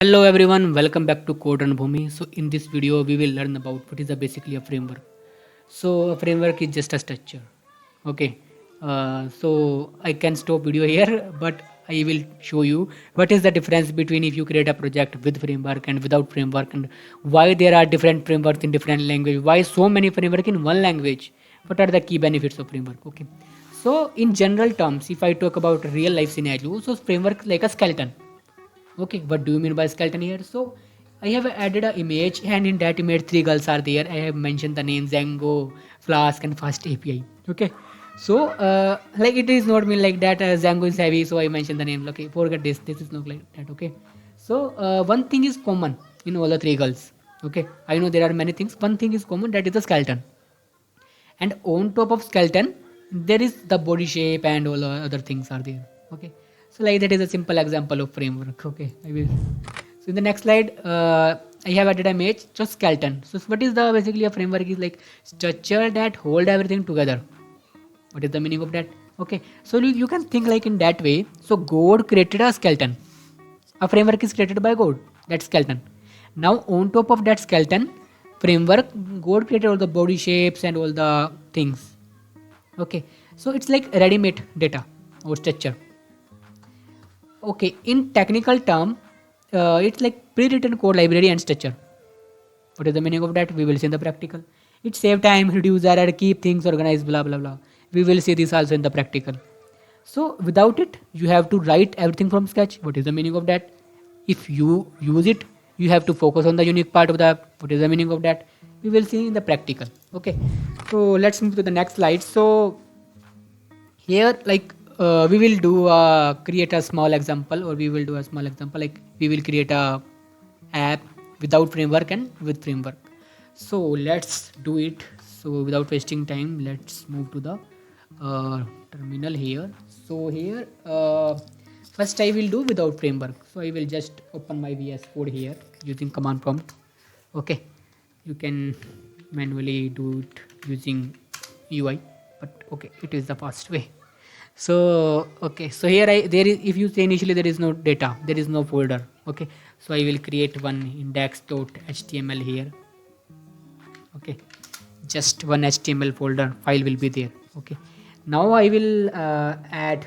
Hello everyone, welcome back to CodeRanBhumi. So in this video we will learn about what is basically a framework. So a framework is just a structure. Okay. So I can stop video here, but I will show you what is the difference between if you create a project with framework and without framework, and why there are different frameworks in different language, why so many framework in one language, what are the key benefits of framework. Okay. So in general terms, if I talk about real life scenario, so framework like a skeleton. Okay, what do you mean by skeleton here? So I have added a image, and in that image three girls are there. I have mentioned the name Django, Flask and FastAPI. Okay, so like it is not mean like that. Django is heavy, so I mentioned the name. Okay, forget this. This is not like that. Okay, so one thing is common in all the three girls. Okay, I know there are many things. One thing is common, that is the skeleton, and on top of skeleton there is the body shape and all the other things are there. Okay, so like that is a simple example of framework. Okay, I will. So in the next slide, I have added a image just skeleton. So what is the basically a framework is like structure that hold everything together. What is the meaning of that? Okay, so you can think like in that way. So God created a skeleton, a framework is created by God, that skeleton. Now on top of that skeleton framework, God created all the body shapes and all the things. Okay, so it's like ready-made data or structure. Okay, in technical term, it's like pre-written code library and structure. What is the meaning of that? We will see in the practical. It save time, reduce error, keep things organized, blah blah blah. We will see this also in the practical. So without it, you have to write everything from scratch. What is the meaning of that? If you use it, you have to focus on the unique part of the app. What is the meaning of that? We will see in the practical. Okay. So let's move to the next slide. So here like we will do create a small example, or we will do a small example like we will create a app without framework and with framework. So let's do it. So without wasting time, let's move to the terminal here. So here first I will do without framework. So I will just open my VS Code here using command prompt. Okay, you can manually do it using UI, but okay, it is the fast way. So okay, so here I there is, if you say initially there is no data, there is no folder. Okay, so I will create one index.html here. Okay, just one HTML folder file will be there. Okay, now I will add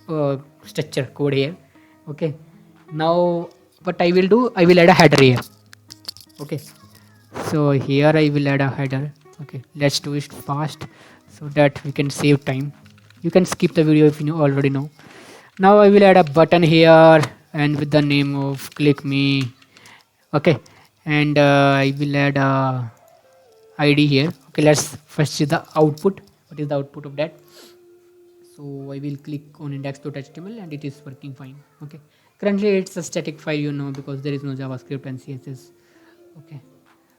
a structure code here. Okay, now what I will do, I will add a header here. Okay, so here I will add a header. Okay, let's do it fast so that we can save time. You can skip the video if you already know. Now I will add a button here and with the name of click me. Okay, and I will add a id here. Okay, let's first see the output. What is the output of that? So I will click on index.html and it is working fine. Okay, currently it's a static file, you know, because there is no JavaScript and CSS. Okay,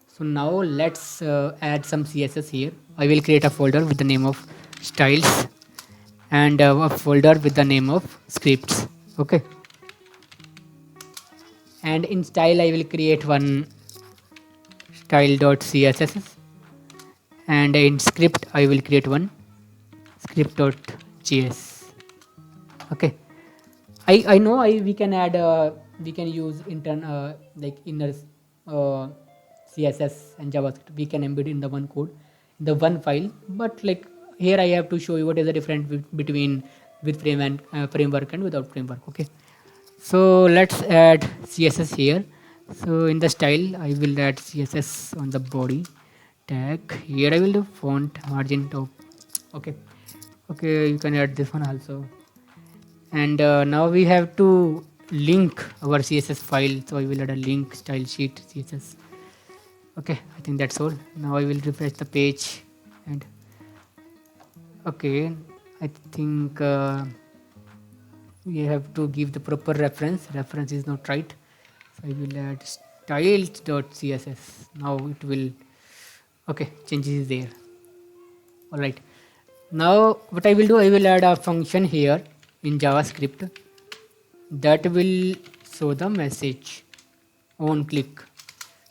so now let's add some CSS here. I will create a folder with the name of styles and a folder with the name of scripts. Okay, and in style I will create one style.css, and in script I will create one script.js. Okay, I know we can add we can use like inner css and javascript, we can embed in the one code, in the one file, but like here I have to show you what is the difference between with framework and without framework. Okay, so let's add css here. So in the style I will add css on the body tag. Here I will do font margin top. Okay, okay, you can add this one also. And now we have to link our css file, so I will add a link style sheet css. Okay, I think that's all. Now I will refresh the page, and okay, I think we have to give the proper reference is not right, so I will add styles.css. now it will, okay, changes is there. All right, now what I will do, I will add a function here in JavaScript that will show the message on click.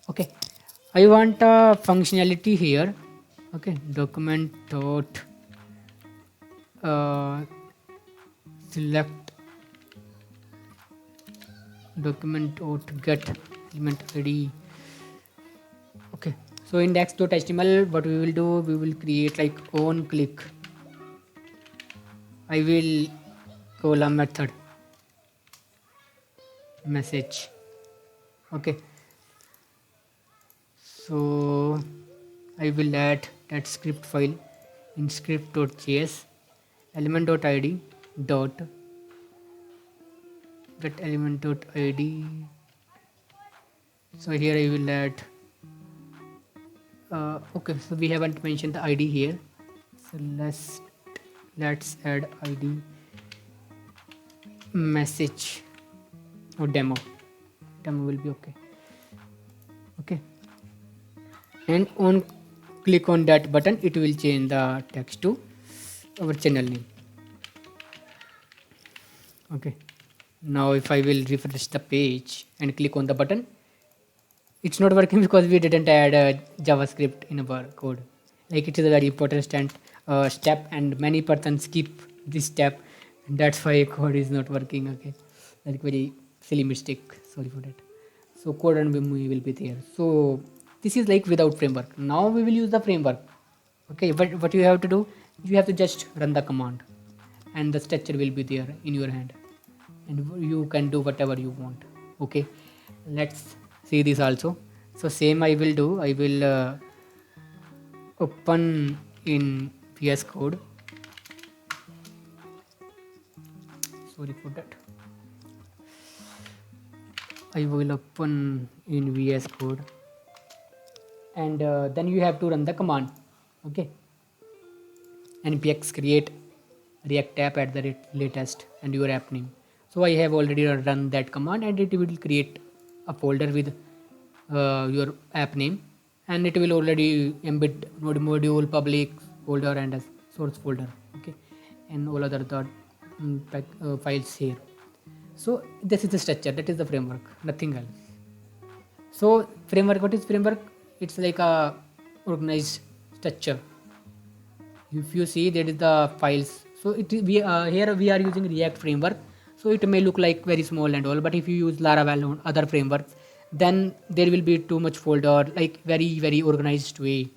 Okay, I want a functionality here. Okay, document dot select document.get element id. Okay, so index.html, what we will do, we will create like on click. I will call a method message. Okay, so I will add that script file in script.js element.id dot get element.id. So here I will add okay, so we haven't mentioned the id here, so let's add id message or demo will be okay. Okay, and on click on that button, it will change the text to our channel name. Okay, now if I will refresh the page and click on the button, it's not working because we didn't add JavaScript in our code. Like, it is a very important step, and many persons skip this step, and that's why code is not working. Okay, like very silly mistake. Sorry for that. So CodeRanBhumi will be there. So this is like without framework. Now we will use the framework. Okay, but what you have to do, you have to just run the command, and the structure will be there in your hand, and you can do whatever you want. Okay, let's see this also. So same I will do. I will open in VS Code. Sorry for that. I will open in VS Code, and then you have to run the command. Okay, npx create react app at the latest and your app name. So I have already run that command, and it will create a folder with your app name, and it will already embed module public folder and a source folder. Okay, and all other files here. So this is the structure, that is the framework, nothing else. So framework, what is framework? It's like a organized structure. If you see, that is the files. So here we are using React framework, so it may look like very small and all, but if you use Laravel or other frameworks, then there will be too much folder, like very organized way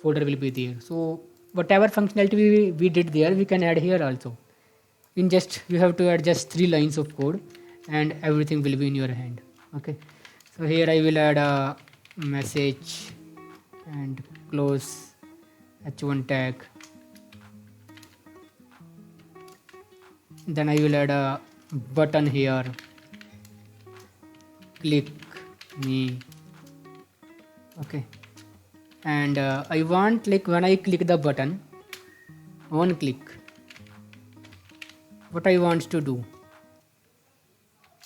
folder will be there. So whatever functionality we did there, we can add here also. In just, you have to add just 3 lines of code, and everything will be in your hand. Okay, so here I will add a message and close h1 tag. Then I will add a button here, click me. Okay, and I want, like, when I click the button on click, what I want to do,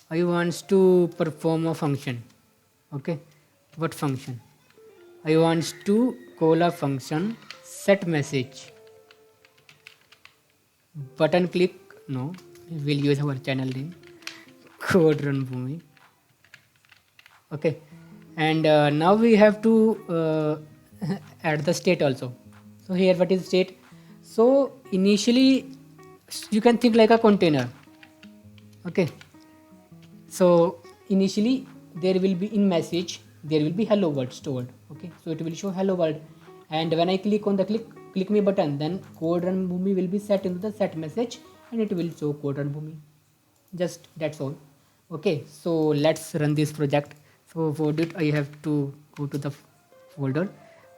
I want to perform a function. Okay, what function? I want to call a function set message button click. No, we will use our channel name, CodeRanBhumi. Okay, and now we have to add the state also. So here, what is state? So initially you can think like a container. Okay, so initially there will be in message, there will be hello world stored. Okay, so it will show hello world, and when I click on the click me button, then CodeRanBhumi will be set into the set message, and it will show CodeRanBhumi. Just that's all. Okay, so let's run this project. So for that, I have to go to the folder,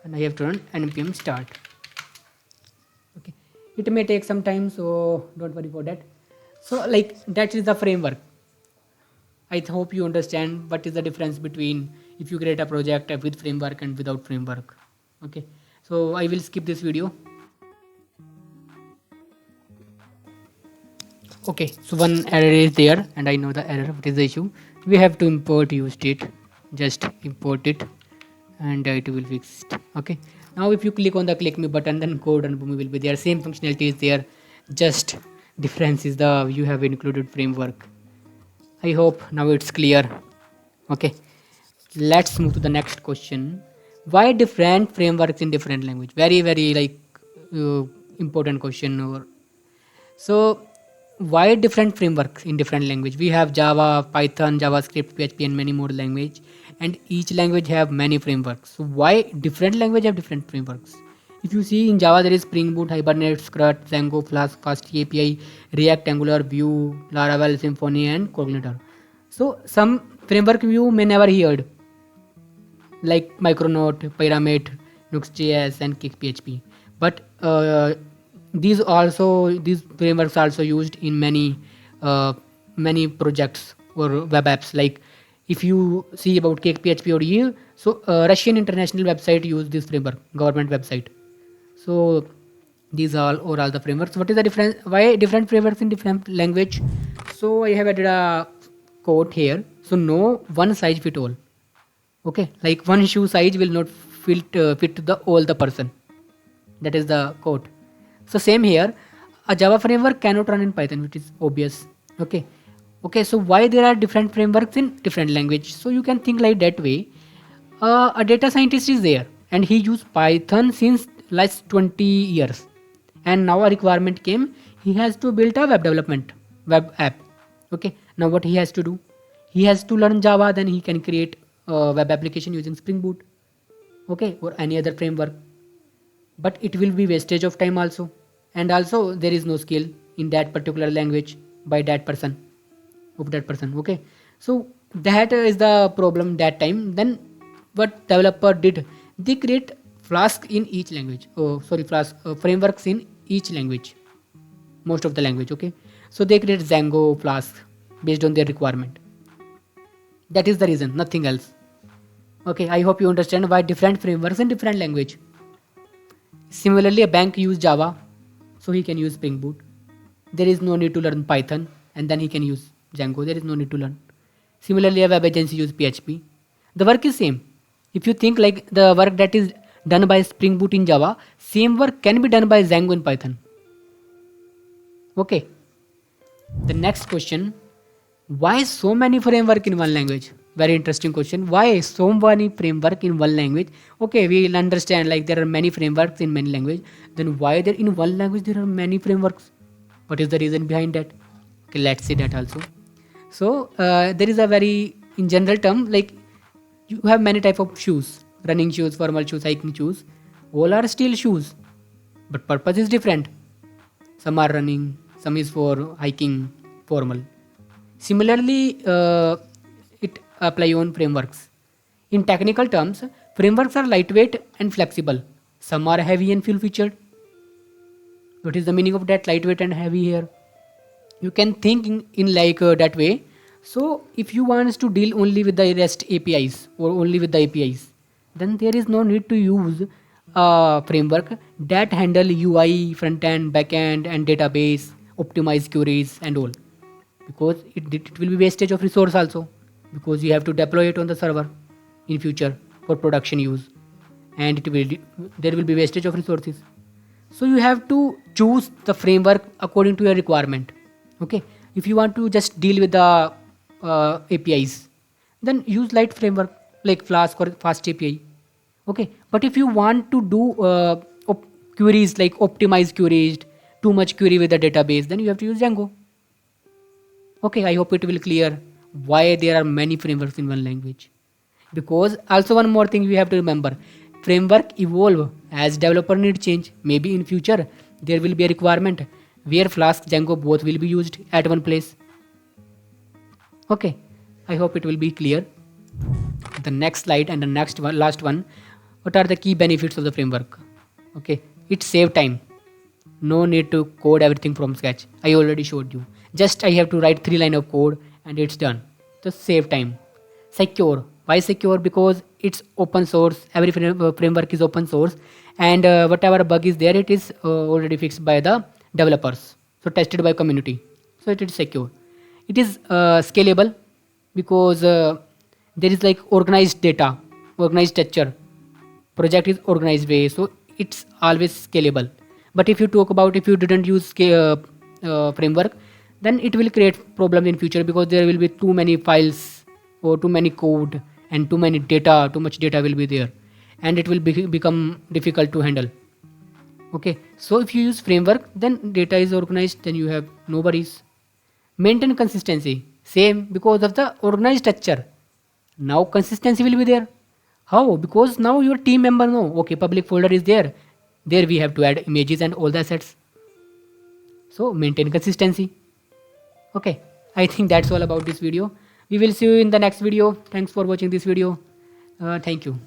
and I have to run npm start. Okay, it may take some time, so don't worry for that. So like, that is the framework. I hope you understand what is the difference between if you create a project with framework and without framework. Okay, so I will skip this video. Okay, so one error is there, and I know the error. What is the issue? We have to import useState. Just import it, and it will fix it. Okay, now if you click on the click me button, then CodeRanBhumi will be there. Same functionality is there, just difference is the you have included framework. I hope now it's clear. Okay, let's move to the next question. Why different frameworks in different language? Very like important question. Or so why different frameworks in different language? We have Java, Python, JavaScript, PHP, and many more language, and each language have many frameworks. So why different language have different frameworks? If you see in Java, there is Spring Boot, Hibernate, Struts, Django, Flask, FastAPI, React, Angular, Vue, Laravel, Symfony, and CodeIgniter. So some framework you may never heard, like Micronaut, Pyramid, Nux.js, and CakePHP. But these frameworks are also used in many projects or web apps. Like if you see about CakePHP or here, so Russian international website use this framework, government website. So these are all the frameworks. What is the difference? Why different frameworks in different language? So I have added a quote here. So no one size fit all. Okay, like one shoe size will not fit the all the person. That is the quote. So same here, a Java framework cannot run in Python, which is obvious. Okay, so why there are different frameworks in different language? So you can think like that way. A data scientist is there and he used Python since last 20 years, and now a requirement came, he has to build a web app. Okay, now what he has to do? He has to learn Java, then he can create a web application using Spring Boot, okay, or any other framework. But it will be wastage of time also, and also there is no skill in that particular language by that person. Okay, so that is the problem that time. Then what developer did, they create Flask in each language, Flask frameworks in each language, most of the language. Okay, so they create Django, Flask based on their requirement. That is the reason, nothing else. Okay, I hope you understand why different frameworks in different language. Similarly, a bank use Java, so he can use Spring Boot. There is no need to learn Python, and then he can use Django. There is no need to learn. Similarly, a web agency use PHP. The work is same. If you think like the work that is done by Spring Boot in Java, same work can be done by Django in Python. Okay. The next question, why so many framework in one language? Very interesting question. Why so many framework in one language? Okay, we will understand like there are many frameworks in many language. Then why there in one language there are many frameworks? What is the reason behind that? Okay, let's see that also. So there is a very in general term, like you have many type of shoes: running shoes, formal shoes, hiking shoes. All are still shoes, but purpose is different. Some are running, some is for hiking, formal. Similarly, it apply on frameworks. In technical terms, frameworks are lightweight and flexible. Some are heavy and full featured. What is the meaning of that lightweight and heavy here? You can think in like that way. So if you want to deal only with the REST APIs or only with the APIs, then there is no need to use a framework that handle UI, front end, back end, and database, optimize queries and all, because it will be wastage of resource also, because you have to deploy it on the server in future for production use, and there will be wastage of resources. So you have to choose the framework according to your requirement. Okay, if you want to just deal with the APIs, then use light framework like Flask or FastAPI. Okay, but if you want to do queries like optimize queries, too much query with the database, then you have to use Django. Okay, I hope it will clear why there are many frameworks in one language. Because also one more thing we have to remember, framework evolve as developer need change. Maybe in future there will be a requirement where Flask, Django both will be used at one place. Okay, I hope it will be clear. The next slide and the next one, last one. What are the key benefits of the framework? Okay, it save time. No need to code everything from scratch. I already showed you. Just I have to write 3 lines of code and it's done. Just save time. Secure. Why secure? Because it's open source. Every framework is open source, and whatever bug is there, it is already fixed by the developers. So tested by community. So it is secure. It is scalable, because there is like organized data, organized structure. Project is organized way, so it's always scalable. But if you talk about if you didn't use framework, then it will create problems in future, because there will be too many files or too many code and too many data, too much data will be there, and it will become difficult to handle. Okay, so if you use framework, then data is organized, then you have no worries, Maintain consistency, same, because of the organized structure. Now consistency will be there. How? Because now your team member know, okay, public folder is there, there we have to add images and all the assets. So maintain consistency. Okay, I think that's all about this video. We will see you in the next video. Thanks for watching this video. Thank you.